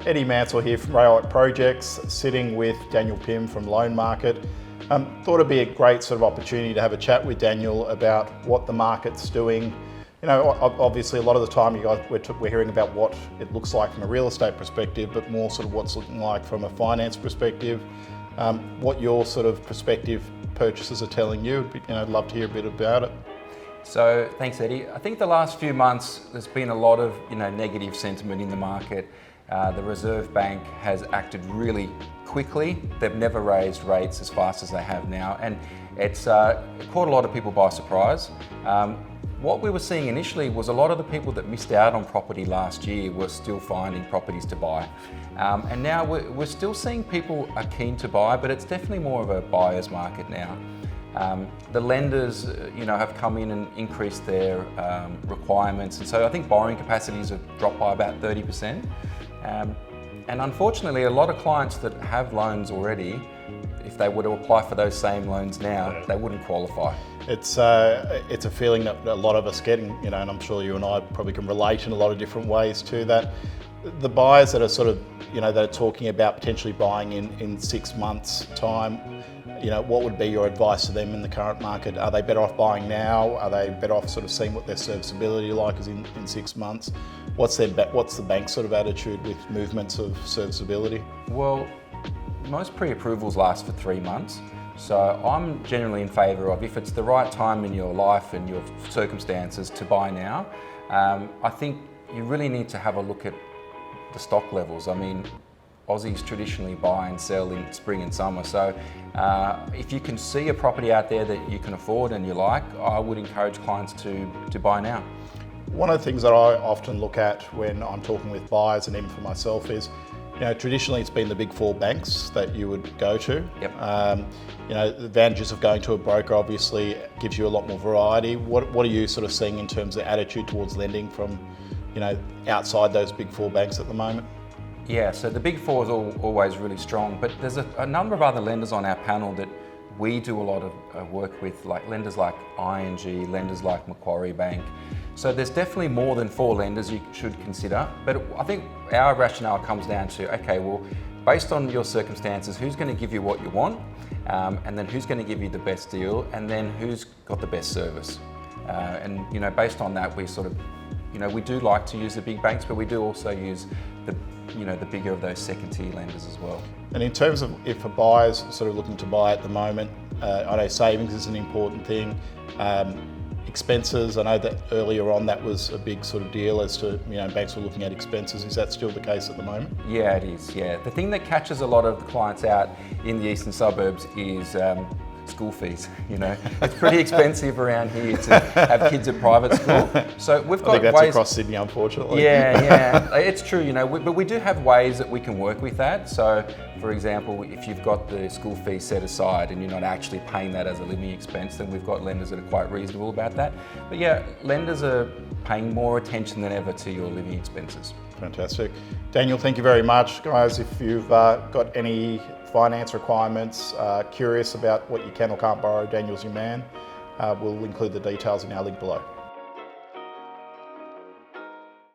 Eddie Mansell here from Raylight Projects, sitting with Daniel Pym from Loan Market. Thought it'd be a great sort of opportunity to have a chat with Daniel about what the market's doing. You know, obviously a lot of the time you guys, we're hearing about what it looks like from a real estate perspective, but more sort of what's looking like from a finance perspective. What your sort of prospective purchasers are telling you. I'd love to hear a bit about it. So thanks, Eddie. I think the last few months there's been a lot of negative sentiment in the market. The Reserve Bank has acted really quickly. They've never raised rates as fast as they have now, and it's caught a lot of people by surprise. What we were seeing initially was a lot of the people that missed out on property last year were still finding properties to buy. And now we're still seeing people are keen to buy, but it's definitely more of a buyer's market now. The lenders, have come in and increased their requirements, and so I think borrowing capacities have dropped by about 30%. And unfortunately, a lot of clients that have loans already, if they were to apply for those same loans now, they wouldn't qualify. It's a feeling that a lot of us getting, and I'm sure you and I probably can relate in a lot of different ways to that. The buyers that are sort of, that are talking about potentially buying in 6 months' time, what would be your advice to them in the current market? Are they better off buying now? Are they better off sort of seeing what their serviceability like is in 6 months? What's the bank's sort of attitude with movements of serviceability? Well, most pre-approvals last for 3 months. So I'm generally in favour of, if it's the right time in your life and your circumstances, to buy now. I think you really need to have a look at the stock levels. I mean, Aussies traditionally buy and sell in spring and summer. So if you can see a property out there that you can afford and you like, I would encourage clients to buy now. One of the things that I often look at when I'm talking with buyers, and even for myself, is traditionally it's been the big four banks that you would go to. Yep. The advantages of going to a broker obviously gives you a lot more variety. What are you sort of seeing in terms of attitude towards lending from outside those big four banks at the moment? Yeah, so the big four is always really strong, but there's a number of other lenders on our panel that we do a lot of work with, like lenders like ING, lenders like Macquarie Bank. So there's definitely more than 4 lenders you should consider, but I think our rationale comes down to, okay, well, based on your circumstances, who's going to give you what you want, and then who's going to give you the best deal, and then who's got the best service. And based on that, we sort of, we do like to use the big banks, but we do also use the bigger of those second-tier lenders as well. And in terms of if a buyer's sort of looking to buy at the moment, I know savings is an important thing. Expenses, I know that earlier on that was a big sort of deal as to, banks were looking at expenses. Is that still the case at the moment? Yeah, it is, yeah. The thing that catches a lot of the clients out in the eastern suburbs is school fees. It's pretty expensive around here to have kids at private school. So we've got I think that's ways across Sydney, unfortunately. Yeah, it's true. But we do have ways that we can work with that. So, for example, if you've got the school fee set aside and you're not actually paying that as a living expense, then we've got lenders that are quite reasonable about that. But yeah, lenders are paying more attention than ever to your living expenses. Fantastic. Daniel, thank you very much. Guys, if you've got any finance requirements, curious about what you can or can't borrow, Daniel's your man. We'll include the details in our link below.